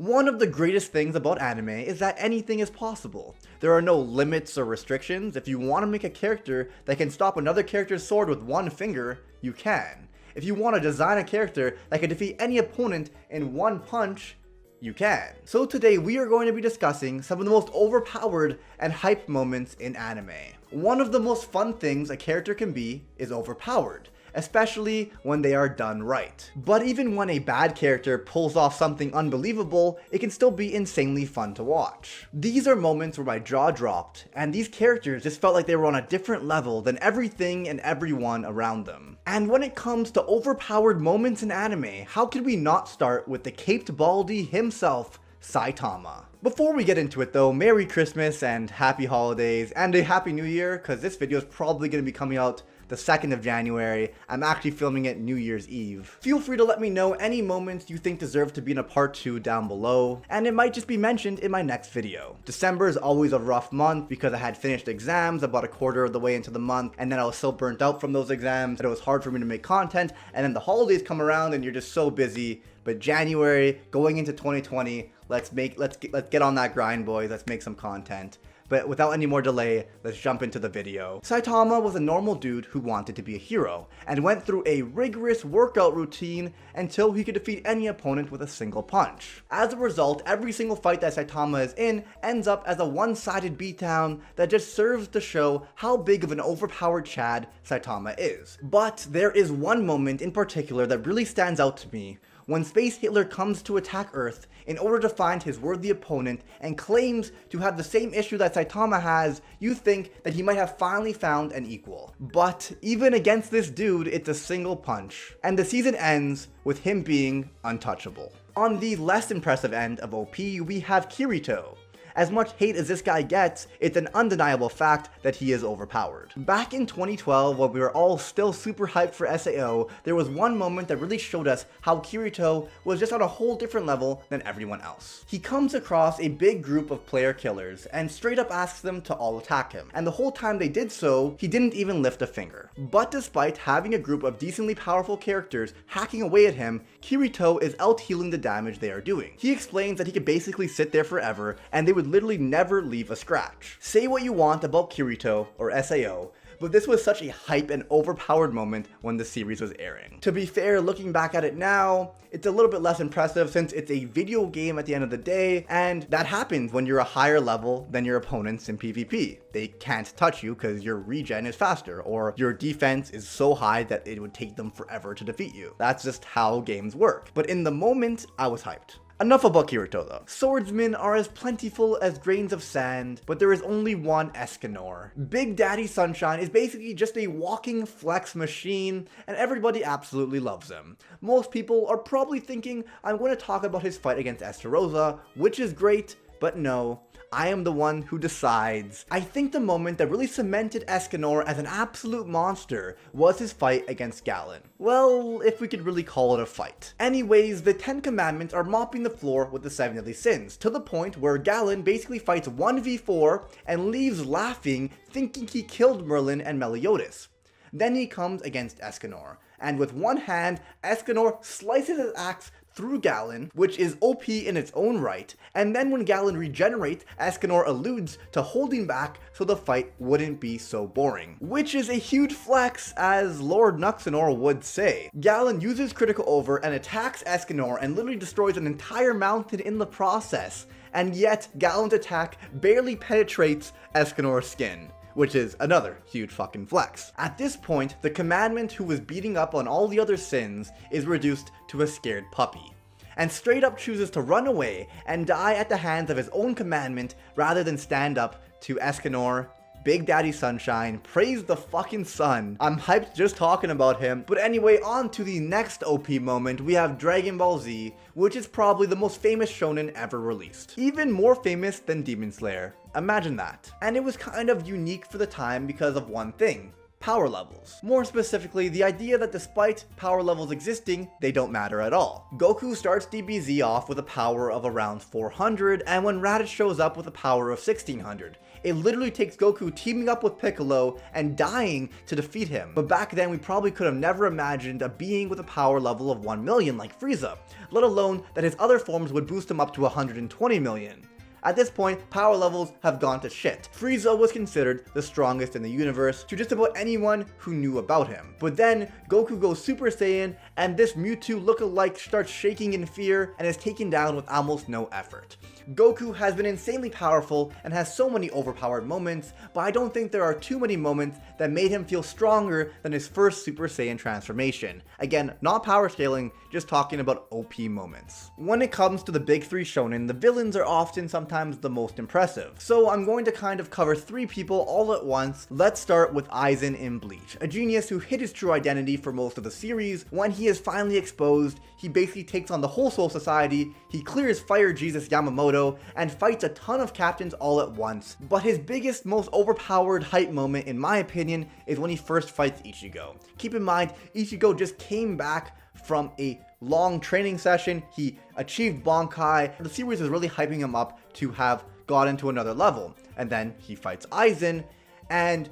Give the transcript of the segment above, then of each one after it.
One of the greatest things about anime is that anything is possible. There are no limits or restrictions. If you want to make a character that can stop another character's sword with one finger, you can. If you want to design a character that can defeat any opponent in one punch, you can. So today we are going to be discussing some of the most overpowered and hyped moments in anime. One of the most fun things a character can be is overpowered, especially when they are done right. But even when a bad character pulls off something unbelievable, it can still be insanely fun to watch. These are moments where my jaw dropped, and these characters just felt like they were on a different level than everything and everyone around them. And when it comes to overpowered moments in anime, how could we not start with the caped baldy himself, Saitama? Before we get into it though, Merry Christmas and Happy Holidays and a Happy New Year, because this video is probably going to be coming out the 2nd of January. I'm actually filming it New Year's Eve. Feel free to let me know any moments you think deserve to be in a part 2 down below, and it might just be mentioned in my next video. December is always a rough month because I had finished exams about a quarter of the way into the month, and then I was so burnt out from those exams that it was hard for me to make content, and then the holidays come around and you're just so busy. But January, going into 2020, let's get on that grind, boys. Let's make some content. But without any more delay, let's jump into the video. Saitama was a normal dude who wanted to be a hero, and went through a rigorous workout routine until he could defeat any opponent with a single punch. As a result, every single fight that Saitama is in ends up as a one-sided beatdown that just serves to show how big of an overpowered Chad Saitama is. But there is one moment in particular that really stands out to me. When Space Hitler comes to attack Earth in order to find his worthy opponent and claims to have the same issue that Saitama has, you think that he might have finally found an equal. But even against this dude, it's a single punch, and the season ends with him being untouchable. On the less impressive end of OP, we have Kirito. As much hate as this guy gets, it's an undeniable fact that he is overpowered. Back in 2012, when we were all still super hyped for SAO, there was one moment that really showed us how Kirito was just on a whole different level than everyone else. He comes across a big group of player killers and straight up asks them to all attack him, and the whole time they did so, he didn't even lift a finger. But despite having a group of decently powerful characters hacking away at him, Kirito is out-healing the damage they are doing. He explains that he could basically sit there forever and they would literally never leave a scratch. Say what you want about Kirito or SAO, but this was such a hype and overpowered moment when the series was airing. To be fair, looking back at it now, it's a little bit less impressive since it's a video game at the end of the day, and that happens when you're a higher level than your opponents in PvP. They can't touch you because your regen is faster, or your defense is so high that it would take them forever to defeat you. That's just how games work. But in the moment, I was hyped. Enough about Kirito though. Swordsmen are as plentiful as grains of sand, but there is only one Escanor. Big Daddy Sunshine is basically just a walking flex machine, and everybody absolutely loves him. Most people are probably thinking I'm going to talk about his fight against Estarossa, which is great, but no. I am the one who decides. I think the moment that really cemented Escanor as an absolute monster was his fight against Galen. Well, if we could really call it a fight. Anyways, the 10 commandments are mopping the floor with the 7 deadly sins, to the point where Galen basically fights 1v4 and leaves laughing, thinking he killed Merlin and Meliodas. Then he comes against Escanor, and with one hand, Escanor slices his axe through Galen, which is OP in its own right, and then when Galen regenerates, Escanor alludes to holding back so the fight wouldn't be so boring. Which is a huge flex, as Lord Nuxanor would say. Galen uses Critical Over and attacks Escanor and literally destroys an entire mountain in the process, and yet Galen's attack barely penetrates Escanor's skin, which is another huge fucking flex. At this point, the commandment who was beating up on all the other sins is reduced to a scared puppy, and straight up chooses to run away and die at the hands of his own commandment rather than stand up to Escanor. Big Daddy Sunshine, praise the fucking sun. I'm hyped just talking about him. But anyway, on to the next OP moment, we have Dragon Ball Z, which is probably the most famous shonen ever released. Even more famous than Demon Slayer. Imagine that. And it was kind of unique for the time because of one thing: power levels. More specifically, the idea that despite power levels existing, they don't matter at all. Goku starts DBZ off with a power of around 400, and when Raditz shows up with a power of 1600. It literally takes Goku teaming up with Piccolo and dying to defeat him. But back then, we probably could have never imagined a being with a power level of 1 million like Frieza, let alone that his other forms would boost him up to 120 million. At this point, power levels have gone to shit. Frieza was considered the strongest in the universe to just about anyone who knew about him. But then, Goku goes Super Saiyan, and this Mewtwo look-alike starts shaking in fear and is taken down with almost no effort. Goku has been insanely powerful and has so many overpowered moments, but I don't think there are too many moments that made him feel stronger than his first Super Saiyan transformation. Again, not power scaling, just talking about OP moments. When it comes to the big three shonen, the villains are often sometimes the most impressive. So I'm going to kind of cover 3 people all at once. Let's start with Aizen in Bleach, a genius who hid his true identity for most of the series. When he is finally exposed, he basically takes on the whole Soul Society, he clears Fire Jesus Yamamoto, and fights a ton of captains all at once. But his biggest, most overpowered hype moment, in my opinion, is when he first fights Ichigo. Keep in mind, Ichigo just came back from a long training session, he achieved Bankai, the series is really hyping him up to have gotten to another level. And then he fights Aizen, and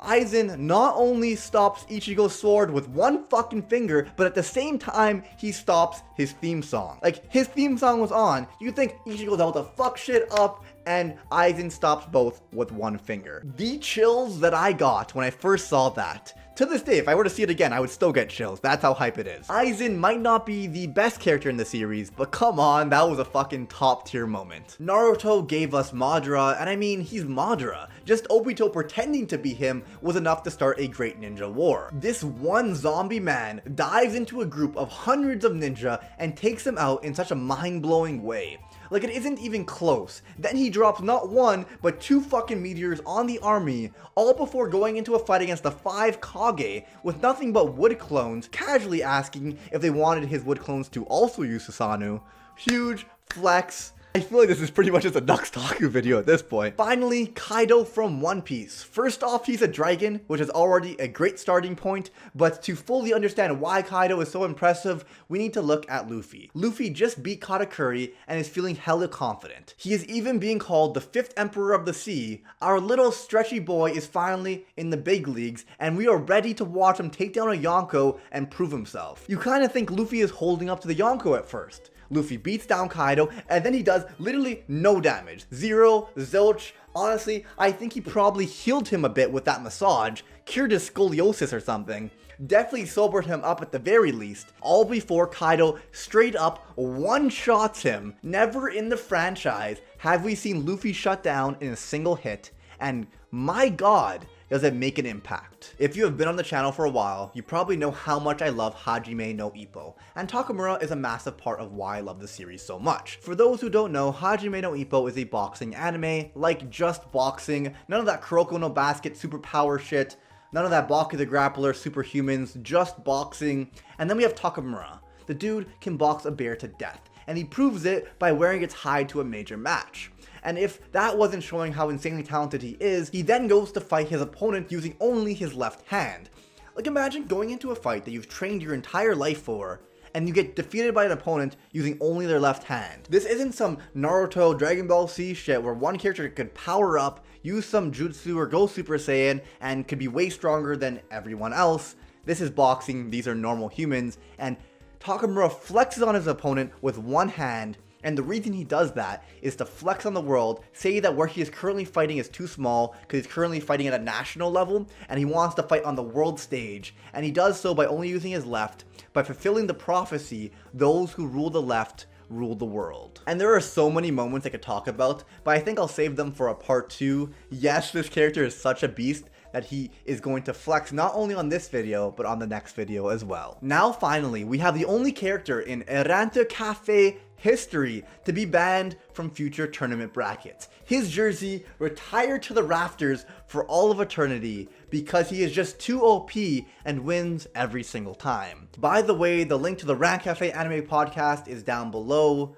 Aizen not only stops Ichigo's sword with one fucking finger, but at the same time, he stops his theme song. Like, his theme song was on, you'd think Ichigo's about to fuck shit up, and Aizen stops both with one finger. The chills that I got when I first saw that, to this day, if I were to see it again, I would still get chills. That's how hype it is. Aizen might not be the best character in the series, but come on, that was a fucking top tier moment. Naruto gave us Madara, and I mean, he's Madara. Just Obito pretending to be him was enough to start a great ninja war. This one zombie man dives into a group of hundreds of ninja and takes them out in such a mind-blowing way. Like, it isn't even close. Then he drops not 1, but 2 fucking meteors on the army, all before going into a fight against the 5 Kage with nothing but wood clones, casually asking if they wanted his wood clones to also use Susanoo. Huge flex. I feel like this is pretty much just a Nuxtaku video at this point. Finally, Kaido from One Piece. First off, he's a dragon, which is already a great starting point, but to fully understand why Kaido is so impressive, we need to look at Luffy. Luffy just beat Katakuri and is feeling hella confident. He is even being called the 5th Emperor of the Sea. Our little stretchy boy is finally in the big leagues, and we are ready to watch him take down a Yonko and prove himself. You kind of think Luffy is holding up to the Yonko at first. Luffy beats down Kaido, and then he does literally no damage. Zero, zilch. Honestly, I think he probably healed him a bit with that massage, cured his scoliosis or something. Definitely sobered him up at the very least, all before Kaido straight up one-shots him. Never in the franchise have we seen Luffy shut down in a single hit, and my god, does it make an impact. If you have been on the channel for a while, you probably know how much I love Hajime No Ippo, and Takamura is a massive part of why I love the series so much. For those who don't know, Hajime No Ippo is a boxing anime, like just boxing, none of that Kuroko no Basket superpower shit, none of that Baki the Grappler superhumans, just boxing. And then we have Takamura. The dude can box a bear to death, and he proves it by wearing its hide to a major match. And if that wasn't showing how insanely talented he is, he then goes to fight his opponent using only his left hand. Like, imagine going into a fight that you've trained your entire life for, and you get defeated by an opponent using only their left hand. This isn't some Naruto, Dragon Ball Z shit where one character could power up, use some jutsu or go Super Saiyan, and could be way stronger than everyone else. This is boxing, these are normal humans, and Takamura flexes on his opponent with one hand. And the reason he does that is to flex on the world, say that where he is currently fighting is too small because he's currently fighting at a national level and he wants to fight on the world stage. And he does so by only using his left, by fulfilling the prophecy, those who rule the left rule the world. And there are so many moments I could talk about, but I think I'll save them for a part 2. Yes, this character is such a beast that he is going to flex not only on this video, but on the next video as well. Now finally, we have the only character in Errante Cafe history to be banned from future tournament brackets. His jersey retired to the rafters for all of eternity because he is just too OP and wins every single time. By the way, the link to the Rant Cafe anime podcast is down below.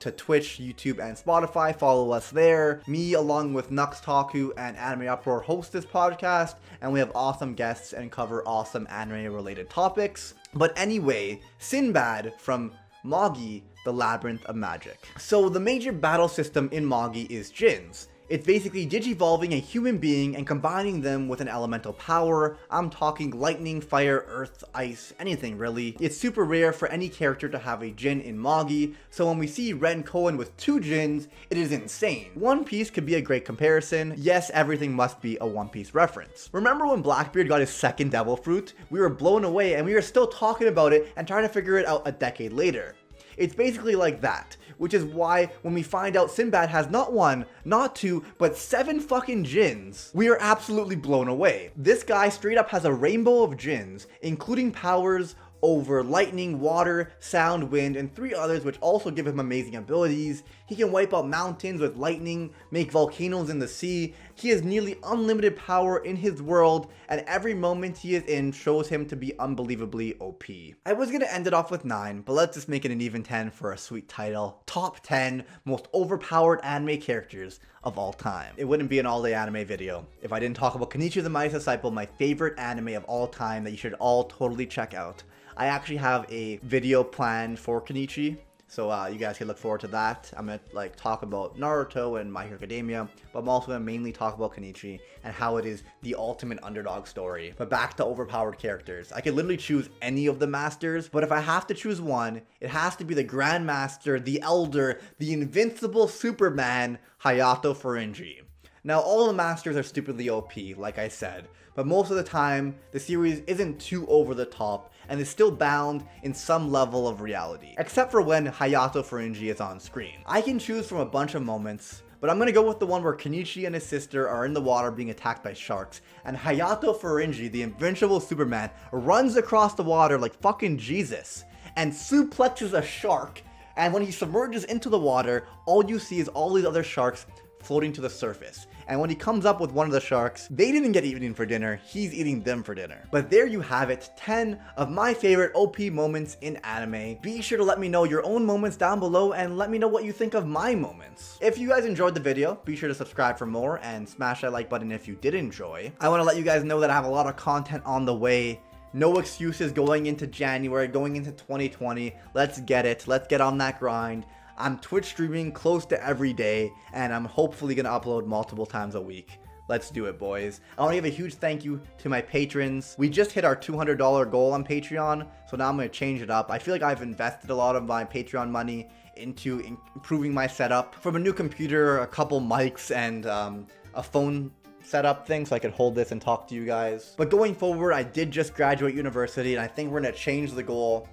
to Twitch, YouTube, and Spotify. Follow us there. Me, along with Nux Taku and Anime Uproar, host this podcast, and we have awesome guests and cover awesome anime-related topics. But anyway, Sinbad from Magi, the Labyrinth of Magic. So the major battle system in Magi is Djinns. It's basically digivolving a human being and combining them with an elemental power. I'm talking lightning, fire, earth, ice, anything really. It's super rare for any character to have a Djinn in Magi, so when we see Ren Kohen with 2 Djinns, it is insane. One Piece could be a great comparison. Yes, everything must be a One Piece reference. Remember when Blackbeard got his second Devil Fruit? We were blown away and we were still talking about it and trying to figure it out a decade later. It's basically like that, which is why when we find out Sinbad has not 1, not 2, but 7 fucking Djinns, we are absolutely blown away. This guy straight up has a rainbow of Djinns, including powers over lightning, water, sound, wind, and 3 others which also give him amazing abilities. He can wipe out mountains with lightning, make volcanoes in the sea. He has nearly unlimited power in his world, and every moment he is in shows him to be unbelievably OP. I was gonna end it off with 9, but let's just make it an even 10 for a sweet title. Top 10 most overpowered anime characters of all time. It wouldn't be an all-day anime video if I didn't talk about Kenichi The Mightiest Disciple, my favorite anime of all time that you should all totally check out. I actually have a video planned for Kenichi, so you guys can look forward to that. I'm gonna talk about Naruto and My Hero Academia, but I'm also gonna mainly talk about Kenichi and how it is the ultimate underdog story. But back to overpowered characters. I could literally choose any of the masters, but if I have to choose one, it has to be the Grandmaster, the Elder, the invincible Superman, Hayato Furinji. Now, all the masters are stupidly OP, like I said, but most of the time, the series isn't too over the top and is still bound in some level of reality, except for when Hayato Furinji is on screen. I can choose from a bunch of moments, but I'm gonna go with the one where Kenichi and his sister are in the water being attacked by sharks, and Hayato Furinji, the invincible Superman, runs across the water like fucking Jesus, and suplexes a shark, and when he submerges into the water, all you see is all these other sharks floating to the surface. And when he comes up with one of the sharks, they didn't get eaten for dinner, he's eating them for dinner. But there you have it, 10 of my favorite OP moments in anime. Be sure to let me know your own moments down below and let me know what you think of my moments. If you guys enjoyed the video, be sure to subscribe for more and smash that like button if you did enjoy. I want to let you guys know that I have a lot of content on the way. No excuses going into January, going into 2020. Let's get it. Let's get on that grind. I'm Twitch streaming close to every day, and I'm hopefully going to upload multiple times a week. Let's do it, boys. I want to give a huge thank you to my patrons. We just hit our $200 goal on Patreon, so now I'm going to change it up. I feel like I've invested a lot of my Patreon money into improving my setup. From a new computer, a couple mics, and a phone setup thing so I could hold this and talk to you guys. But going forward, I did just graduate university, and I think we're going to change the goal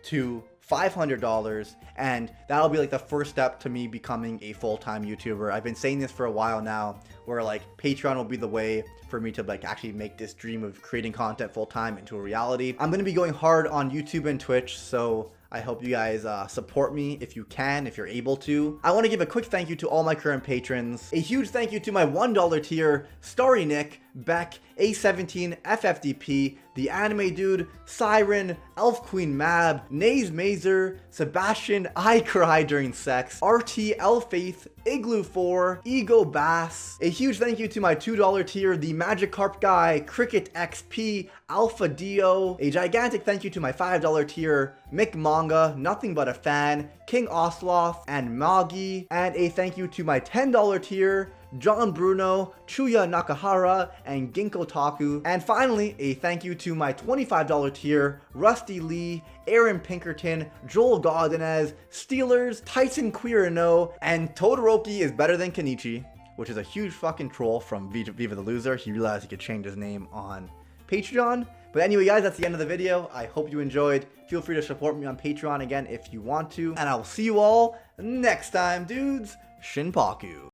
to $500, and that'll be like the first step to me becoming a full-time YouTuber. I've been saying this for a while now, where Patreon will be the way for me to actually make this dream of creating content full-time into a reality. I'm gonna be going hard on YouTube and Twitch, so I hope you guys support me if you can, if you're able to. I want to give a quick thank you to all my current patrons. A huge thank you to my $1 tier, Starry Nick, Beck, A17, FFDP, The Anime Dude, Siren, Elf Queen Mab, Naze Mazer, Sebastian, I Cry During Sex, RT, Faith, Igloo 4, Ego Bass. A huge thank you to my $2 tier, The Magikarp Guy, Cricket XP, Alpha Dio. A gigantic thank you to my $5 tier, Mick Manga, Nothing But a Fan, King Osloth, and Magi. And a thank you to my $10 tier, John Bruno, Chuya Nakahara, and Ginkgo Taku. And finally, a thank you to my $25 tier, Rusty Lee, Aaron Pinkerton, Joel Godinez, Steelers, Tyson Quirino, and Todoroki is better than Kenichi, which is a huge fucking troll from Viva the Loser. He realized he could change his name on Patreon. But anyway, guys, that's the end of the video. I hope you enjoyed. Feel free to support me on Patreon again if you want to. And I will see you all next time, dudes. Shinpaku.